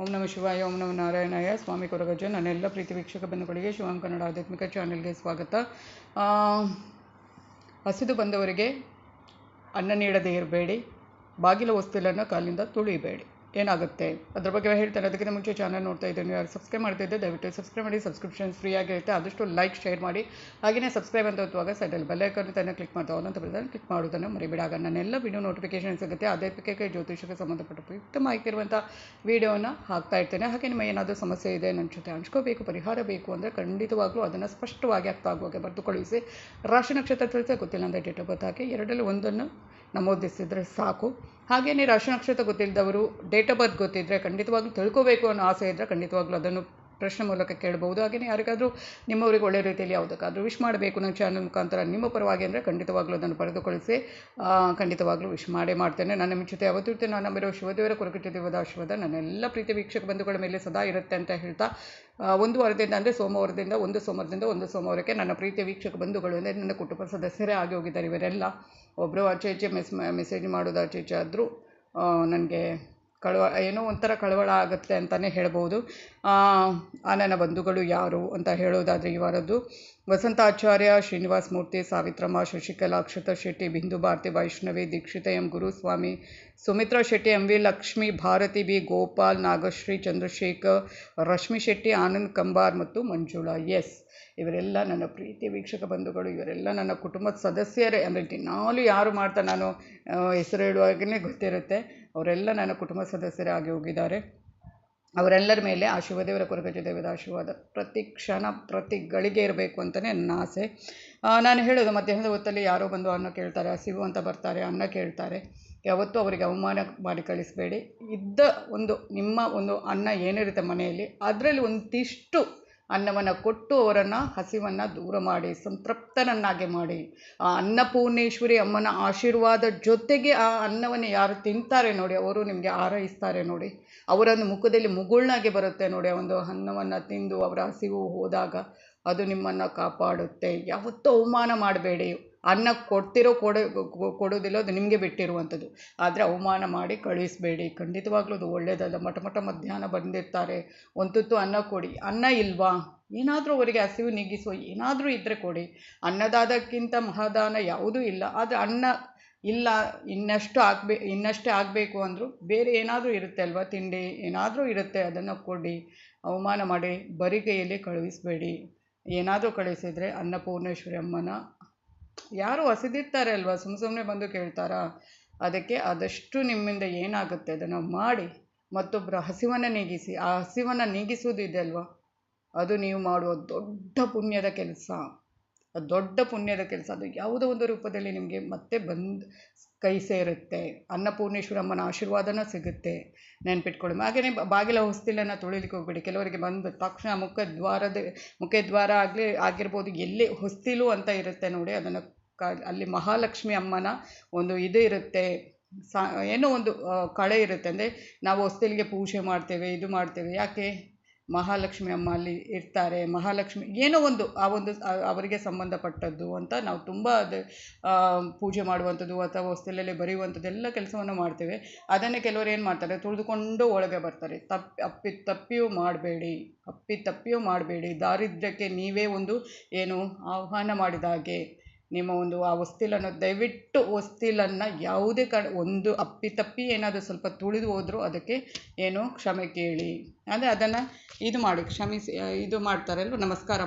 ಓಂ ನಮಃ ಶಿವಾಯ, ಓಂ ನಮಃ ನಾರಾಯಣಾಯ. ಸ್ವಾಮಿ ಕೊರಗಜ್ಜ. ನನ್ನೆಲ್ಲ ಪ್ರೀತಿ ವೀಕ್ಷಕ ಬಂಧುಗಳಿಗೆ ಶಿವಂ ಕನ್ನಡ ಆಧ್ಯಾತ್ಮಿಕ ಚಾನೆಲ್ಗೆ ಸ್ವಾಗತ. ಹಸಿದು ಬಂದವರಿಗೆ ಅನ್ನ ನೀಡದೇ ಇರಬೇಡಿ, ಬಾಗಿಲ ವಸ್ತುಗಳನ್ನು ಕಾಲಿಂದ ತುಳಿಬೇಡಿ. ಏನಾಗುತ್ತೆ ಅದ್ರ ಬಗ್ಗೆ ಹೇಳ್ತಾರೆ. ಅದಕ್ಕಿಂತ ಮುಂಚೆ ಚಾನಲ್ ನೋಡ್ತಾ ಇದ್ದೀನಿ, ಯಾರು ಸಬ್ಸ್ಕ್ರೈಬ್ ಮಾಡ್ತಿದ್ದೆ ದಯವಿಟ್ಟು ಸಬ್ಸ್ಕ್ರೈಬ್ ಮಾಡಿ. ಸಬ್ಸ್ಕ್ರಿಪ್ಷನ್ಸ್ ಫ್ರೀ ಆಗಿರುತ್ತೆ. ಆದಷ್ಟು ಲೈಕ್ ಶೇರ್ ಮಾಡಿ. ಹಾಗೆಯೇ ಸಬ್ಸ್ಕ್ರೈಬ್ ಅಂತ ಹೊತ್ತುವಾಗ ಸೈಡಲ್ಲಿ ಬೆಲ್ ಐಕಾನ್ ತನ್ನ ಕ್ಲಿಕ್ ಮಾಡ್ತಾ ಅಂತ ಬರ್ತದೆ, ಕ್ಲಿಕ್ ಮಾಡೋದನ್ನು ಮರಿಬೇಡ. ನನ್ನೆಲ್ಲ ವಿಡಿಯೋ ನೋಟಿಫಿಕೇಶನ್ ಸಿಗುತ್ತೆ. ಆಧ್ಯಾತ್ಮಿಕಕ್ಕೆ ಜ್ಯೋತಿಷಕ್ಕೆ ಸಂಬಂಧಪಟ್ಟ ಉಪಯುಕ್ತ ಮಾಹಿತಿ ಇರುವಂಥ ವಿಡಿಯೋನ ಹಾಕ್ತಾ ಇರ್ತೇನೆ. ಹಾಗೆ ನಿಮ್ಮ ಏನಾದರೂ ಸಮಸ್ಯೆ ಇದೆ, ನನ್ನ ಜೊತೆ ಹಂಚ್ಕೋಬೇಕು, ಪರಿಹಾರ ಬೇಕು ಅಂದರೆ ಖಂಡಿತವಾಗ್ಲೂ ಅದನ್ನು ಸ್ಪಷ್ಟವಾಗಿ ಅರ್ಥ ಆಗುವಾಗೆ ಬರೆದು ಕಳುಹಿಸಿ. ರಾಶಿ ನಕ್ಷತ್ರ ತಿಳಿಸಿ ಗೊತ್ತಿಲ್ಲ ಅಂದರೆ ಡೇಟ್ ಆಫ್ ಬರ್ತ್ ಹಾಕಿ, ಎರಡರಲ್ಲಿ ಒಂದನ್ನು ನಮೂದಿಸಿದರೆ ಸಾಕು. ಹಾಗೆಯೇ ರಾಶಿ ನಕ್ಷತ್ರ ಗೊತ್ತಿಲ್ಲದವರು ಡೇಟ್ ಆಫ್ ಬರ್ತ್ ಗೊತ್ತಿದ್ದರೆ, ಖಂಡಿತವಾಗ್ಲೂ ತಿಳ್ಕೋಬೇಕು ಅನ್ನೋ ಆಸೆ ಇದ್ದರೆ ಖಂಡಿತವಾಗ್ಲೂ ಅದನ್ನು ಪ್ರಶ್ನೆ ಮೂಲಕ ಕೇಳ್ಬೋದು. ಹಾಗೆಯೇ ಯಾರಿಗಾದರೂ ನಿಮ್ಮವರಿಗೆ ಒಳ್ಳೆ ರೀತಿಯಲ್ಲಿ ಯಾವುದಕ್ಕಾದರೂ ವಿಶ್ ಮಾಡಬೇಕು ನನ್ನ ಚಾನಲ್ ಮುಖಾಂತರ ನಿಮ್ಮ ಪರವಾಗಿ ಅಂದರೆ ಖಂಡಿತವಾಗ್ಲೂ ಅದನ್ನು ಬರೆದು ಕಳಿಸಿ. ಖಂಡಿತವಾಗ್ಲೂ ವಿಶ್ ಮಾಡ್ತೇನೆ. ನನ್ನ ಜೊತೆ ಯಾವತ್ತೂ ಇರ್ತೇನೆ. ನಾನು ನಂಬಿರೋ ಶಿವದೇವರ ಕೊರಕಟ್ಟೆ ದೇವದ ಆಶೀರ್ವಾದ ನನ್ನೆಲ್ಲ ಪ್ರೀತಿ ವೀಕ್ಷಕ ಬಂಧುಗಳ ಮೇಲೆ ಸದಾ ಇರುತ್ತೆ ಅಂತ ಹೇಳ್ತಾ, ಒಂದು ವಾರದಿಂದ ಅಂದರೆ ಒಂದು ಸೋಮವಾರಕ್ಕೆ ನನ್ನ ಪ್ರೀತಿಯ ವೀಕ್ಷಕ ಬಂಧುಗಳು ಅಂದರೆ ನನ್ನ ಕುಟುಂಬ ಸದಸ್ಯರೇ ಆಗಿ ಹೋಗಿದ್ದಾರೆ. ಇವರೆಲ್ಲ ಒಬ್ಬರು ಆಚೆ ಈಚೆ ಮೆಸೇಜ್ ಮಾಡೋದು ಆಚೆ ಈಚೆ ಆದರೂ ನನಗೆ ಏನೋ ಒಂಥರ ಕಳವಳ ಆಗುತ್ತೆ ಅಂತಲೇ ಹೇಳ್ಬೋದು. ನನ್ನ ಬಂಧುಗಳು ಯಾರು ಅಂತ ಹೇಳೋದಾದರೆ ಈ ವಾರದ್ದು ವಸಂತ ಆಚಾರ್ಯ, Srinivasa Murthy, Savitramma, Shashikala, Akshata Shetty, Bindu Bharati, Vaishnavi, Dikshita M, Guruswamy, Sumitra Shetty, M V Lakshmi, Bharati B, Gopal, Nagashree, Chandrashekar, Rashmi Shetty, Anand Kambar ಮತ್ತು ಮಂಜುಳಾ ಎಸ್. ಇವರೆಲ್ಲ ನನ್ನ ಪ್ರೀತಿ ವೀಕ್ಷಕ ಬಂಧುಗಳು. ಇವರೆಲ್ಲ ನನ್ನ ಕುಟುಂಬದ ಸದಸ್ಯರೇ. ಅಂದರೆ ದಿನಾಲೂ ಯಾರು ಮಾಡ್ತಾ ನಾನು ಹೆಸರು ಹೇಳುವಾಗಲೇ ಗೊತ್ತಿರುತ್ತೆ. ಅವರೆಲ್ಲ ನನ್ನ ಕುಟುಂಬ ಸದಸ್ಯರೇ ಆಗಿ ಹೋಗಿದ್ದಾರೆ. ಅವರೆಲ್ಲರ ಮೇಲೆ ಆ ಶಿವದೇವರ ಕೊರಗಜ್ಜ ದೇವದ ಆಶೀರ್ವಾದ ಪ್ರತಿ ಕ್ಷಣ ಪ್ರತಿ ಗಳಿಗೆ ಇರಬೇಕು ಅಂತಲೇ ನನ್ನ ಆಸೆ. ನಾನು ಹೇಳೋದು, ಮಧ್ಯಾಹ್ನದ ಹೊತ್ತಲ್ಲಿ ಯಾರೋ ಬಂದು ಅನ್ನ ಕೇಳ್ತಾರೆ, ಹಸಿವು ಅಂತ ಬರ್ತಾರೆ, ಅನ್ನ ಕೇಳ್ತಾರೆ, ಯಾವತ್ತೂ ಅವರಿಗೆ ಅವಮಾನ ಮಾಡಿ ಕಳಿಸಬೇಡಿ. ಇದ್ದ ನಿಮ್ಮ ಅನ್ನ ಏನಿರುತ್ತೆ ಮನೆಯಲ್ಲಿ, ಅದರಲ್ಲಿ ಒಂದಿಷ್ಟು ಅನ್ನವನ್ನು ಕೊಟ್ಟು ಅವರನ್ನು ಹಸಿವನ್ನು ದೂರ ಮಾಡಿ ಸಂತೃಪ್ತನನ್ನಾಗಿ ಮಾಡಿ. ಆ ಅನ್ನಪೂರ್ಣೇಶ್ವರಿ ಅಮ್ಮನ ಆಶೀರ್ವಾದ ಜೊತೆಗೆ ಆ ಅನ್ನವನ್ನು ಯಾರು ತಿಂತಾರೆ ನೋಡಿ, ಅವರು ನಿಮಗೆ ಆರೈಸ್ತಾರೆ ನೋಡಿ. ಅವರನ್ನು ಮುಖದಲ್ಲಿ ಮುಗುಳ್ನಾಗೆ ಬರುತ್ತೆ ನೋಡಿ. ಒಂದು ಅನ್ನವನ್ನು ತಿಂದು ಅವರ ಹಸಿವು ಹೋದಾಗ ಅದು ನಿಮ್ಮನ್ನು ಕಾಪಾಡುತ್ತೆ. ಯಾವತ್ತೂ ಅವಮಾನ ಮಾಡಬೇಡಿ. ಅನ್ನ ಕೊಡೋದಿಲ್ಲ, ಅದು ನಿಮಗೆ ಬಿಟ್ಟಿರುವಂಥದ್ದು. ಆದರೆ ಅವಮಾನ ಮಾಡಿ ಕಳಿಸಬೇಡಿ. ಖಂಡಿತವಾಗ್ಲೂ ಅದು ಒಳ್ಳೆಯದಲ್ಲ. ಮಧ್ಯಾಹ್ನ ಬಂದಿರ್ತಾರೆ, ಒಂದು ತುತ್ತು ಅನ್ನ ಕೊಡಿ. ಅನ್ನ ಇಲ್ವಾ, ಏನಾದರೂ ಅವರಿಗೆ ಹಸಿವು ನೀಗಿಸುವ ಏನಾದರೂ ಇದ್ದರೆ ಕೊಡಿ. ಅನ್ನದಾನಕ್ಕಿಂತ ಮಹಾದಾನ ಯಾವುದೂ ಇಲ್ಲ. ಆದರೆ ಅನ್ನ ಇಲ್ಲ, ಇನ್ನಷ್ಟೇ ಆಗಬೇಕು ಅಂದರೂ ಬೇರೆ ಏನಾದರೂ ಇರುತ್ತೆ ಅಲ್ವಾ, ತಿಂಡಿ ಏನಾದರೂ ಇರುತ್ತೆ, ಅದನ್ನು ಕೊಡಿ. ಅವಮಾನ ಮಾಡಿ ಬರಿಗೈಯಲ್ಲಿ ಕಳುಹಿಸಬೇಡಿ. ಏನಾದರೂ ಕಳಿಸಿದರೆ ಅನ್ನಪೂರ್ಣೇಶ್ವರಿ ಅಮ್ಮನ ಯಾರು ಹಸಿದಿರ್ತಾರೆ ಅಲ್ವಾ, ಸುಮ್ಮನೆ ಬಂದು ಕೇಳ್ತಾರಾ? ಅದಕ್ಕೆ ಆದಷ್ಟು ನಿಮ್ಮಿಂದ ಏನಾಗುತ್ತೆ ಅದನ್ನು ಮಾಡಿ ಮತ್ತೊಬ್ಬರ ಹಸಿವನ್ನು ನೀಗಿಸಿ. ಆ ಹಸಿವನ್ನು ನೀಗಿಸುವುದು ಇದೆ ಅಲ್ವಾ, ಅದು ನೀವು ಮಾಡುವ ದೊಡ್ಡ ಪುಣ್ಯದ ಕೆಲಸ. ಅದು ಯಾವುದೋ ಒಂದು ರೂಪದಲ್ಲಿ ನಿಮಗೆ ಮತ್ತೆ ಕೈ ಸೇರುತ್ತೆ. ಅನ್ನಪೂರ್ಣೇಶ್ವರಮ್ಮನ ಆಶೀರ್ವಾದನ ಸಿಗುತ್ತೆ, ನೆನ್ಪಿಟ್ಕೊಳ್ಳಿ. ಹಾಗೆಯೇ ಬಾಗಿಲ ಹೊಸ್ತಿಲನ್ನು ತುಳಿಲಿಕ್ಕೆ ಹೋಗ್ಬೇಡಿ. ಕೆಲವರಿಗೆ ಬಂದ ತಕ್ಷಣ ಮುಖದ್ವಾರ ಆಗಿರ್ಬೋದು, ಎಲ್ಲಿ ಹೊಸ್ತಿಲು ಅಂತ ಇರುತ್ತೆ ನೋಡಿ, ಅದನ್ನು ಅಲ್ಲಿ ಮಹಾಲಕ್ಷ್ಮಿ ಅಮ್ಮನ ಇದು ಇರುತ್ತೆ, ಏನೋ ಒಂದು ಕಳೆ ಇರುತ್ತೆ. ಅಂದರೆ ನಾವು ಹೊಸ್ತಿಲಿಗೆ ಪೂಜೆ ಮಾಡ್ತೇವೆ, ಇದು ಮಾಡ್ತೇವೆ, ಯಾಕೆ? ಮಹಾಲಕ್ಷ್ಮಿ ಅಮ್ಮ ಅಲ್ಲಿ ಇರ್ತಾರೆ. ಮಹಾಲಕ್ಷ್ಮಿ ಏನೋ ಅವರಿಗೆ ಸಂಬಂಧಪಟ್ಟದ್ದು ಅಂತ ನಾವು ತುಂಬ ಪೂಜೆ ಮಾಡುವಂಥದ್ದು ಅಥವಾ ಹೊಸ್ತಿಲಲ್ಲಿ ಬರೆಯುವಂಥದ್ದು ಎಲ್ಲ ಕೆಲಸವನ್ನು ಮಾಡ್ತೇವೆ. ಅದನ್ನೇ ಕೆಲವರು ಏನು ಮಾಡ್ತಾರೆ, ತುಳಿದುಕೊಂಡು ಒಳಗೆ ಬರ್ತಾರೆ. ತಪ್ಪಿಯೂ ಮಾಡಬೇಡಿ. ದಾರಿದ್ರ್ಯಕ್ಕೆ ನೀವೇ ಆಹ್ವಾನ ಮಾಡಿದ ಹಾಗೆ. ನಿಮ್ಮ ಆ ಹೊಸ್ತಿಲನ್ನು ದಯವಿಟ್ಟು ಯಾವುದೇ ಅಪ್ಪಿತಪ್ಪಿ ಏನಾದರೂ ಸ್ವಲ್ಪ ತುಳಿದು ಹೋದರೂ ಅದಕ್ಕೆ ಕ್ಷಮೆ ಕೇಳಿ. ಅಂದರೆ ಅದನ್ನು ಕ್ಷಮಿಸಿ ಮಾಡ್ತಾರಲ್ವ, ನಮಸ್ಕಾರ